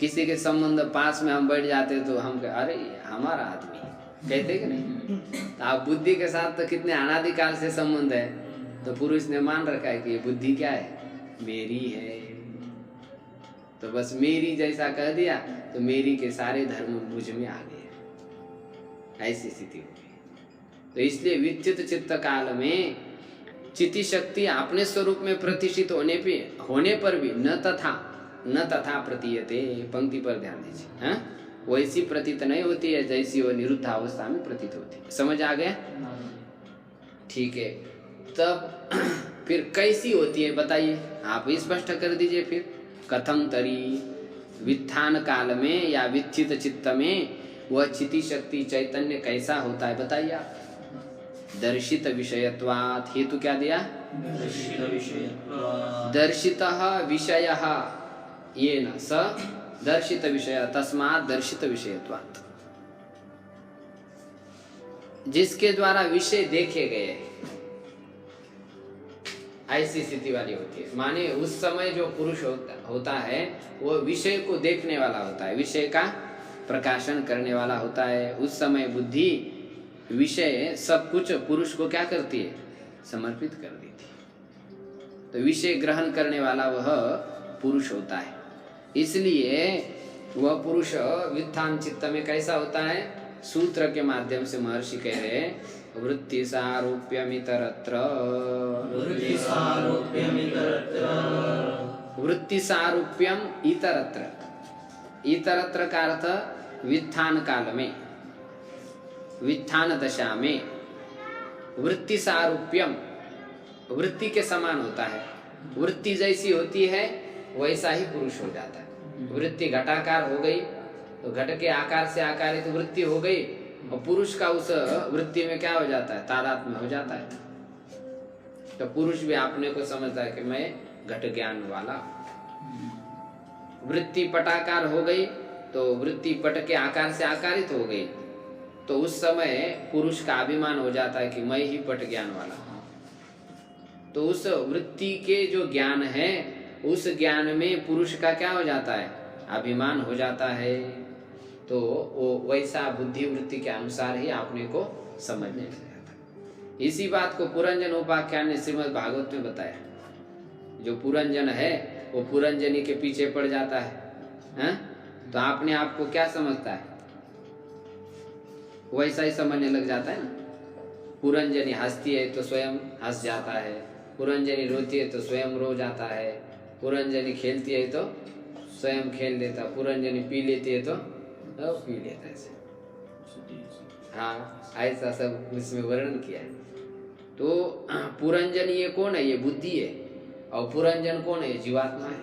किसी के संबंध पास में हम बैठ जाते तो हम अरे हमारा आदमी कहते कि नहीं। तो आप बुद्धि के साथ तो कितने अनादिकाल से संबंध है, तो पुरुष ने मान रखा है कि ये बुद्धि क्या है, मेरी है। तो बस मेरी जैसा कह दिया तो मेरी के सारे धर्म मुझ में आ गए, ऐसी स्थिति हो गई। तो इसलिए विच्युत चित्त काल में चिति शक्ति अपने स्वरूप में प्रतिष्ठित होने पर भी न तथा प्रतीयते, पंक्ति पर ध्यान दीजिए, हाँ? वैसी प्रतीत नहीं होती है जैसी वो निरुद्ध अवस्था में प्रतीत होती है। समझ आ गया? ठीक है। तब फिर कैसी होती है बताइए, आप स्पष्ट कर दीजिए फिर। कथम तरी, वित्थान काल में या विच्युत चित्त में वह चिति शक्ति चैतन्य कैसा होता है बताइए आप। दर्शित विषयत्वात्, हेतु क्या दिया? दर्शितः विषयः येन स दर्शित विषय, तस्मात् दर्शित विषयत्वात्, जिसके द्वारा विषय देखे गए, ऐसी स्थिति वाली होती है। माने उस समय जो पुरुष होता है वो विषय को देखने वाला होता है, विषय का प्रकाशन करने वाला होता है। उस समय बुद्धि विषय सब कुछ पुरुष को क्या करती है? समर्पित कर देती है। तो विषय ग्रहण करने वाला वह पुरुष होता है। इसलिए वह पुरुष वित्थान चित्त में कैसा होता है? सूत्र के माध्यम से महर्षि कह रहे हैं, वृत्ति सारूप्यमितरत्र, वृत्ति सारूप्यम इतरत्र। इतरत्र का अर्थ वित्थान काल में, वित्थान दशा में वृत्ति सारूप्यम, वृत्ति के समान होता है। वृत्ति जैसी होती है वैसा ही पुरुष हो जाता है। वृत्ति घटाकार हो गई तो घट के आकार से आकारित वृत्ति हो गई, और पुरुष का उस वृत्ति में क्या हो जाता है? तादात्म्य हो जाता है। तो पुरुष भी अपने को समझता है कि मैं घट ज्ञान वाला। वृत्ति पटाकार हो गई तो वृत्ति पट के आकार से आकारित हो गई, तो उस समय पुरुष का अभिमान हो जाता है कि मैं ही पट ज्ञान वाला हूँ। तो उस वृत्ति के जो ज्ञान है, उस ज्ञान में पुरुष का क्या हो जाता है? अभिमान हो जाता है। तो वो वैसा बुद्धि वृत्ति के अनुसार ही अपने को समझने लग जाता है। इसी बात को पुरंजन उपाख्यान ने श्रीमद् भागवत में बताया। जो पुरंजन है वो पुरंजनी के पीछे पड़ जाता है, हैं? तो आपने आपको क्या समझता है? वैसा ही समझने लग जाता है ना। पुरंजनी हंसती है तो स्वयं हंस जाता है, पुरंजनी रोती है तो स्वयं रो जाता है, पुरंजनी खेलती है तो स्वयं खेल लेता, पुरंजनी पी लेती है तो पी लेता है। हाँ, ऐसा सब उसमें वर्णन किया है। तो पुरंजन ये कौन है? ये बुद्धि है। और पुरंजन कौन है? जीवात्मा है।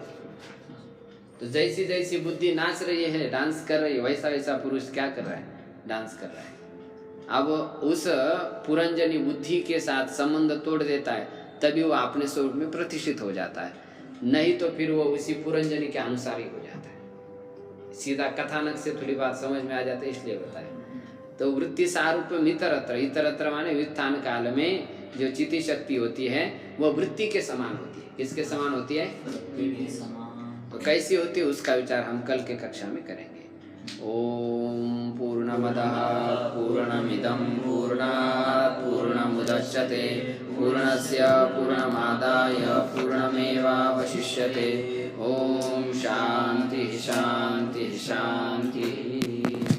तो जैसी जैसी बुद्धि नाच रही है, डांस कर रही है, वैसा वैसा पुरुष क्या कर रहा है? डांस कर रहा है। अब उस पुरंजनी बुद्धि के साथ संबंध तोड़ देता है, तभी वो अपने स्वरूप में प्रतिष्ठित हो जाता है। नहीं तो फिर वो उसी पुरंजनी के अनुसार ही हो जाता है। सीधा कथानक से थोड़ी बात समझ में आ जाती है, इसलिए बताया। तो वृत्ति सारूप्यम इतरत्र, इतरत्र माने वित्थान काल में जो चिति शक्ति होती है वह वृत्ति के समान होती है। किसके समान होती है? तो कैसी होती है उसका विचार हम कल के कक्षा में करेंगे। ओम पूर्णमदः पूर्णमिदं पूर्णात् पूर्णमुदच्यते पूर्णस्य पूर्णमादाय पूर्णमेवावशिष्यते। ओम शांति शांति शांति।